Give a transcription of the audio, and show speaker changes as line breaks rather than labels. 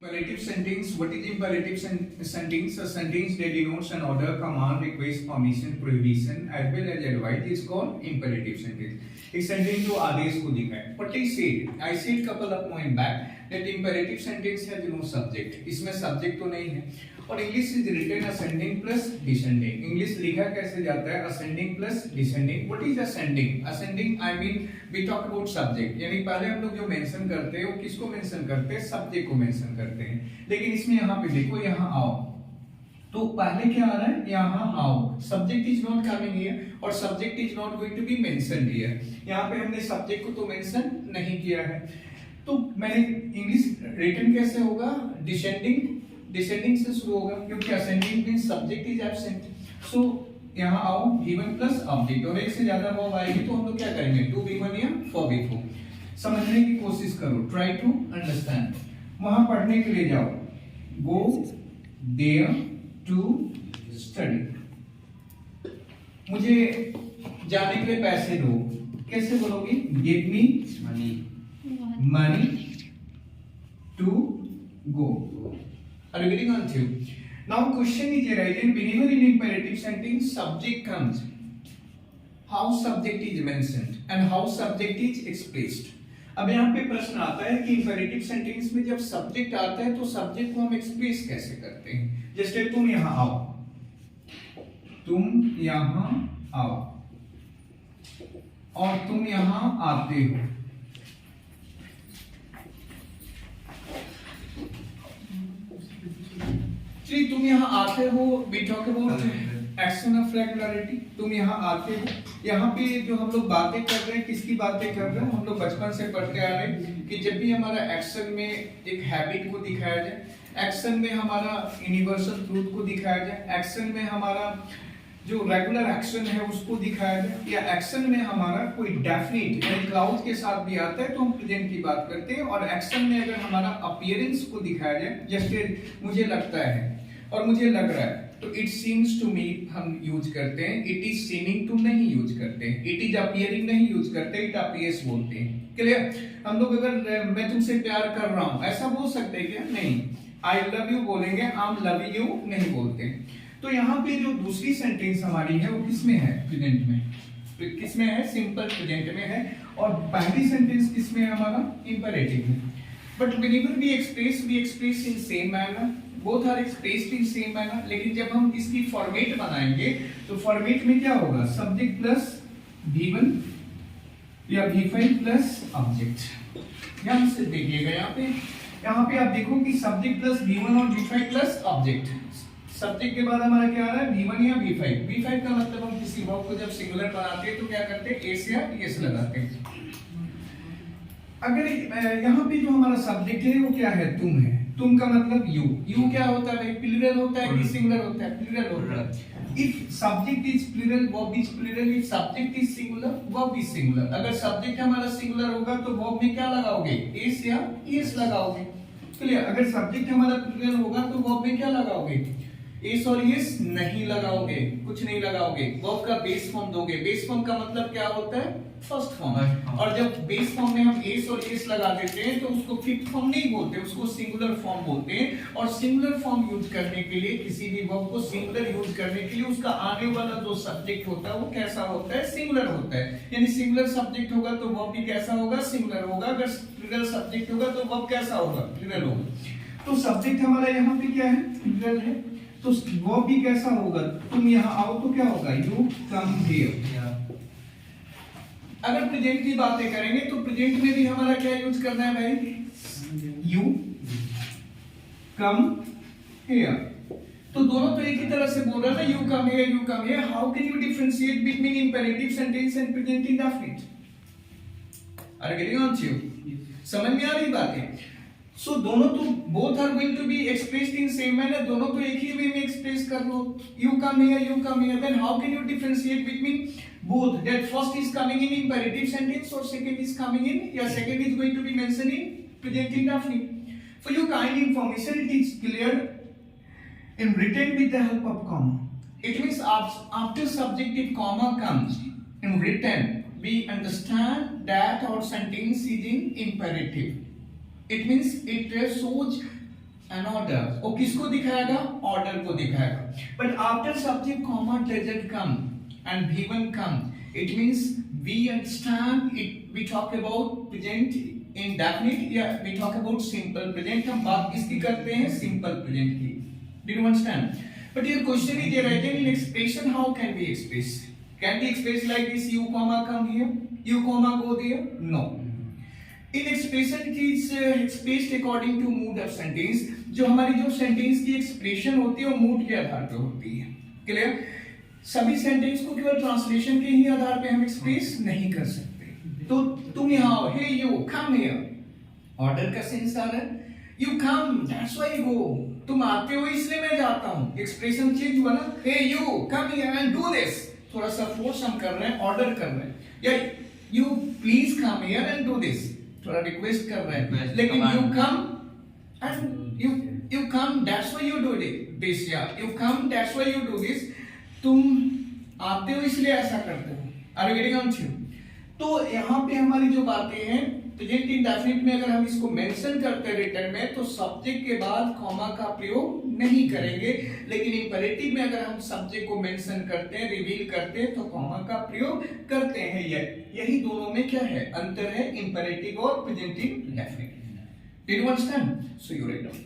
Imperative sentence. What is imperative sentence? A sentence that denotes an order, command, request, permission, prohibition, as well as advice is called imperative sentence. एक sentence जो आदेश को दिखाए. What I said couple of points back that imperative sentence has no subject. इसमें subject तो नहीं है. और English is written ascending plus descending. English लिखा कैसे जाता है? Ascending plus descending. What is ascending? Ascending I mean we talk about subject. यानी पहले हम लोग जो मेंशन करते हैं वो किसको मेंशन करते हैं? सब्जेक्ट को मेंशन करते हैं. लेकिन इसमें यहाँ पे देखो, यहाँ आओ तो पहले क्या आ रहा है? यहाँ आओ. Subject is not coming here और subject is not going to be mentioned here. यहाँ पे हमने सब्जेक्ट को तो मेंशन नहीं किया है. तो मैंने इंग्लिश रिटन कैसे होगा? डिसेंडिंग से शुरू होगा क्योंकि ascending means subject is absent. So यहाँ आओ V1 प्लस ऑब्जेक्ट और एक से ज्यादा वर्ब आएगी तो हम लोग क्या करेंगे? टू V1 या फॉर V4. समझने की कोशिश करो. Try to understand. वहां पढ़ने के लिए जाओ. Go there to study. मुझे जाने के लिए पैसे दो. कैसे बोलोगे? Give me money to go. Are you getting on to? Now question is arising whenever in imperative sentence subject comes, how subject is mentioned and how subject is expressed. अब यहाँ पे प्रश्न आता है कि imperative sentence में जब subject आता है तो subject को हम express कैसे करते हैं? जैसे तुम यहाँ आओ, तुम यहाँ आओ और तुम यहाँ आते हो. चलिए तुम यहाँ आते हो. we talk about action of regularity. तुम यहाँ आते हो. यहाँ पे जो हम लोग बातें कर रहे हैं किसकी बातें कर रहे हैं? हम लोग बचपन से पढ़ते आ रहे हैं कि जब भी हमारा एक्शन में एक हैबिट को दिखाया जाए, एक्शन में हमारा यूनिवर्सल ट्रूथ को दिखाया जाए, एक्शन में हमारा जो रेगुलर एक्शन है उसको दिखाया जाए, या एक्शन में हमारा कोई डेफिनेट यानी क्लाउज के साथ भी आता है तो हम प्रेजेंट की बात करते हैं. और एक्शन में अगर हमारा अपीयरेंस को दिखाया जाए, जैसे मुझे लगता है और मुझे लग रहा है, तो इट सीम्स टू मी हम यूज करते हैं. इट इज सीमिंग टू नहीं यूज करते हैं. इट इज अपीयरिंग नहीं यूज करते. इट अपीयर्स बोलते हैं. क्लियर? हम लोग अगर मैं तुमसे प्यार कर रहा हूं ऐसा बोल सकते हैं क्या? नहीं. आई लव यू बोलेंगे, आई एम लविंग यू नहीं बोलते. तो यहाँ पे जो दूसरी सेंटेंस हमारी है वो किसमें है? प्रेजेंट में. किसमें है? सिंपल प्रेजेंट में है. और पहली सेंटेंस किसमें है? हमारा इंपेरेटिव में. But whenever we express in same manner, both are expressed in same manner. लेकिन जब हम इसकी फॉर्मेट बनाएंगे तो फॉर्मेट में क्या होगा? सब्जेक्ट प्लस V1 या V5 प्लस ऑब्जेक्ट. ध्यान से देखिएगा. यहाँ पे आप देखो कि सब्जेक्ट प्लस V1 और V5 प्लस ऑब्जेक्ट. सब्जेक्ट के बाद हमारा क्या आ रहा है? V1 या V5. V5 का मतलब हम किसी वर्ब को जब सिंगुलर बनाते हैं तो क्या करते हैं? एस या एस लगाते हैं. अगर यहाँ पे जो हमारा सब्जेक्ट है वो क्या है? तुम है. तुम का मतलब यू. यू क्या होता है? प्लूरल होता है कि सिंगुलर होता है? प्लूरल होता है. If subject is plural, verb is plural. If subject is singular, verb is singular. अगर सब्जेक्ट हमारा सिंगुलर होगा तो वर्ब में क्या लगाओगे? एस या एस लगाओगे. क्लियर? अगर सब्जेक्ट हमारा प्लूरल होगा तो वर्ब में क्या लगाओगे? एस और एस नहीं लगाओगे, कुछ नहीं लगाओगे. वर्ब का बेस फॉर्म दोगे. बेस फॉर्म का मतलब क्या होता है? First form. और जब बेस फॉर्म में हम एस और एस लगा देते हैं तो उसको फिफ्थ फॉर्म नहीं बोलते, उसको सिंगुलर फॉर्म बोलते हैं. और सिंगुलर फॉर्म यूज करने के लिए, किसी भी वर्ब को सिंगुलर यूज करने के लिए उसका आने वाला जो सब्जेक्ट होता है वो कैसा होता है? सिंगुलर होता है. यानी सिंगुलर सब्जेक्ट होगा तो वर्ब भी कैसा होगा? सिंगुलर होगा. अगर प्लूरल सब्जेक्ट होगा तो वर्ब कैसा होगा? प्लूरल होगा. तो सब्जेक्ट हमारा यहाँ पे क्या है? प्लूरल है. तो वो भी कैसा होगा? तुम यहाँ आओ तो क्या होगा? You come here. अगर प्रेजेंट की बातें करेंगे तो प्रेजेंट में भी हमारा क्या यूज करना है भाई? You come here. तो दोनों तो एक ही तरह से बोल रहा है ना, you come here, you come here. How can you differentiate between imperative sentence and present indefinite? Are you getting on to? समझ में आ रही बातें? सो दोनों तो both are going to be expressed in same manner. दोनों तो एक ही वे में एक्सप्रेस कर लो. You come here, you come here. Then how can you differentiate between both? That first is coming in imperative sentence or second is coming in, yeah, second is going to be mentioned in present indefinite. For your kind information, it is cleared in written with the help of comma. It means after subjective comma comes in written, we understand that our sentence is in imperative. It means it shows order, वो किसको दिखाएगा? Order को दिखाएगा. But after subject comma doesn't come and V1 come, it means we understand it. We talk about present indefinite या we talk about simple present. हम बात किसकी करते हैं? simple present की. Did you understand? But your question is there again in expression. How can we express? Can we express like this? You comma come here, you comma go there? No. In expression की expressed according to mood of sentence. जो हमारी जो sentence की expression होती है वो mood के आधार पे होती है. Clear? सभी सेंटेंस को केवल ट्रांसलेशन के ही आधार पे हम एक्सप्रेस नहीं कर सकते. तो तुम यहाँ आओ, हे यू कम हियर, ऑर्डर का सेंस आ रहा है. You come, that's why you go. तुम आते हो इसलिए मैं जाता हूँ. एक्सप्रेशन चेंज हुआ ना. Hey you come here and do this. थोड़ा सा फोर्स हम कर रहे हैं, ऑर्डर कर रहे हैं. या you please come here and do this, थोड़ा रिक्वेस्ट कर रहे हैं. लेकिन you come and you come, that's why you do this. या you come, that's why you do this. तुम आते हो इसलिए ऐसा करते हो. Are you getting on? तो यहाँ पे हमारी जो बातें हैं प्रेजेंट इंडेफिनिट में अगर हम इसको मेंशन करते हैं रिटर्न में तो सब्जेक्ट के बाद कॉमा का प्रयोग नहीं करेंगे. लेकिन इंपेरेटिव में अगर हम सब्जेक्ट को मेंशन करते हैं, रिवील करते हैं तो कॉमा का प्रयोग करते हैं. यही दोनों में क्या है? अंतर है इंपेरेटिव और present indefinite. Did you understand? So you write down.